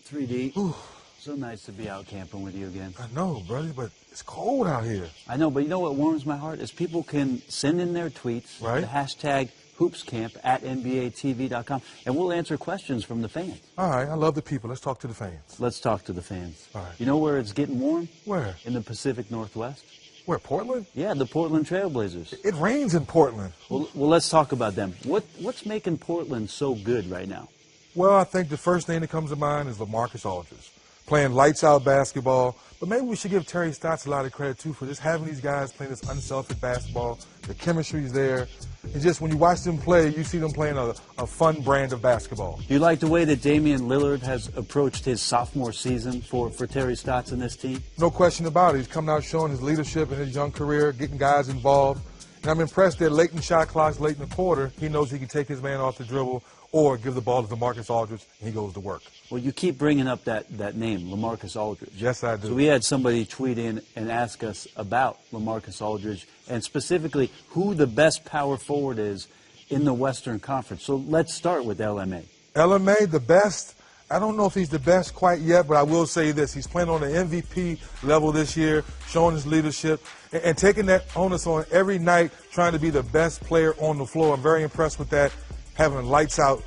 3D. So nice to be out camping with you again. I know, brother, but it's cold out here. I know, but you know what warms my heart is people can send in their tweets, right? The hashtag hoopscamp at NBATV.com, and we'll answer questions from the fans. All right, I love the people. Let's talk to the fans. Let's talk to the fans. All right. You know where it's getting warm? Where? In the Pacific Northwest. Where, Portland? Yeah, the Portland Trailblazers. It rains in Portland. Well, let's talk about them. What's making Portland so good right now? Well, I think the first thing that comes to mind is LaMarcus Aldridge, playing lights-out basketball. But maybe we should give Terry Stotts a lot of credit, too, for just having these guys playing this unselfish basketball. The chemistry's there. And just when you watch them play, you see them playing a fun brand of basketball. Do you like the way that Damian Lillard has approached his sophomore season for Terry Stotts and this team? No question about it. He's coming out showing his leadership in his young career, getting guys involved. And I'm impressed that late in shot clocks, late in the quarter, he knows he can take his man off the dribble or give the ball to LaMarcus Aldridge, and he goes to work. Well, you keep bringing up that name, LaMarcus Aldridge. Yes, I do. So we had somebody tweet in and ask us about LaMarcus Aldridge and specifically who the best power forward is in the Western Conference. So let's start with LMA. LMA, the best. I don't know if he's the best quite yet, but I will say this. He's playing on the MVP level this year, showing his leadership, and taking that onus on every night, trying to be the best player on the floor. I'm very impressed with that, having a lights-out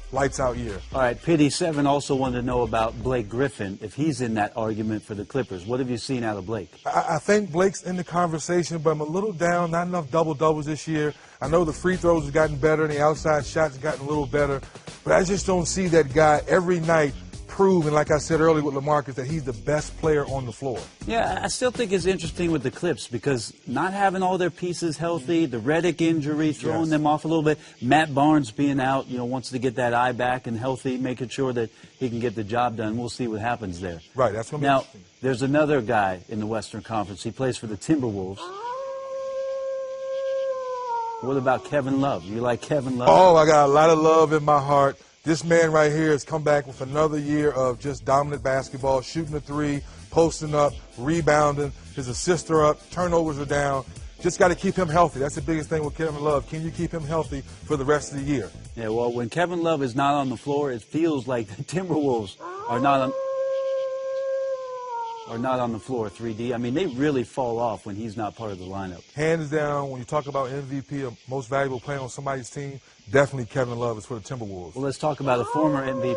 year. All right, Pity 7 also wanted to know about Blake Griffin, if he's in that argument for the Clippers. What have you seen out of Blake? I think Blake's in the conversation, but I'm a little down, not enough double-doubles this year. I know the free throws have gotten better and the outside shots have gotten a little better, but I just don't see that guy every night proving, like I said earlier with LaMarcus, that he's the best player on the floor. Yeah, I still think it's interesting with the Clips because not having all their pieces healthy, the Redick injury throwing them off a little bit, Matt Barnes being out, wants to get that eye back and healthy, making sure that he can get the job done. We'll see what happens there. Right, that's going to be now, interesting. There's another guy in the Western Conference. He plays for the Timberwolves. What about Kevin Love? You like Kevin Love? Oh, I got a lot of love in my heart. This man right here has come back with another year of just dominant basketball, shooting the three, posting up, rebounding. His assists are up, turnovers are down. Just got to keep him healthy. That's the biggest thing with Kevin Love. Can you keep him healthy for the rest of the year? Yeah, well, when Kevin Love is not on the floor, it feels like the Timberwolves are not on the floor, 3D. I mean, they really fall off when he's not part of the lineup. Hands down, when you talk about MVP, or most valuable player on somebody's team, definitely Kevin Love is for the Timberwolves. Well, let's talk about a former MVP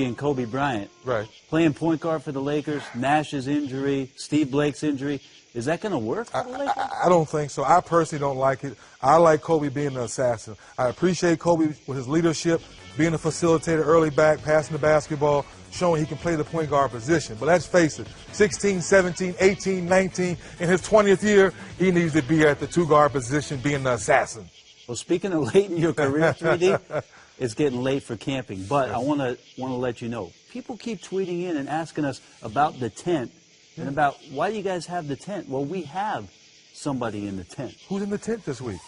in Kobe Bryant. Right. Playing point guard for the Lakers, Nash's injury, Steve Blake's injury. Is that going to work for the Lakers? I don't think so. I personally don't like it. I like Kobe being the assassin. I appreciate Kobe with his leadership, being a facilitator early back, passing the basketball, showing he can play the point guard position. But let's face it, 16, 17, 18, 19, in his 20th year, he needs to be at the two-guard position being the assassin. Well, speaking of late in your career, 3D, it's getting late for camping. But I want to let you know, people keep tweeting in and asking us about the tent and about why do you guys have the tent? Well, we have somebody in the tent. Who's in the tent this week?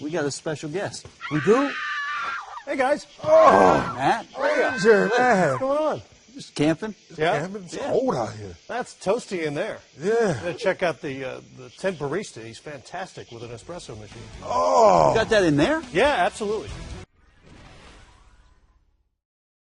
We got a special guest. We do? Hey, guys. Oh, Matt? Ranger, man. What's going on? Just camping? Yeah. It's cold out here. That's toasty in there. Yeah. Check out the tent barista. He's fantastic with an espresso machine. Oh. You got that in there? Yeah, absolutely.